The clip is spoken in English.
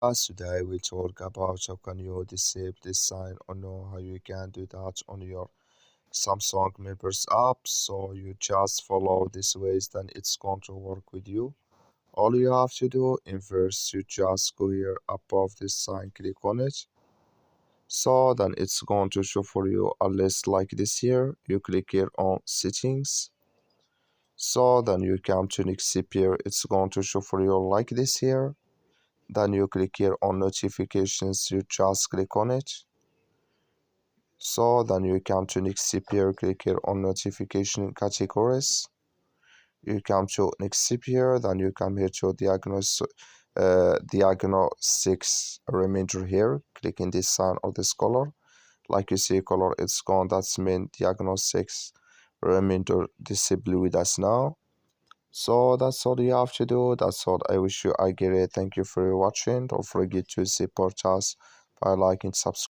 Today we talk about how can you disable this sign or know how you can do that on your Samsung Members app. So you just follow these ways, then it's going to work with you. All you have to do in first, you just go here above this sign, click on it. So then it's going to show for you a list like this here. You click here on settings. So then you come to next here. It's going to show for you like this here. Then you click here on notifications, you just click on it. So then you come to next here, click here on notification categories. You come to next here, then you come here to diagnostics remainder here. Click in this sign or this color. Like you see color, it's gone. That's mean diagnostics remainder disable with us now. So that's all you have to do. That's all. I wish you a great. Thank you for watching. Don't forget to support us by liking, subscribe.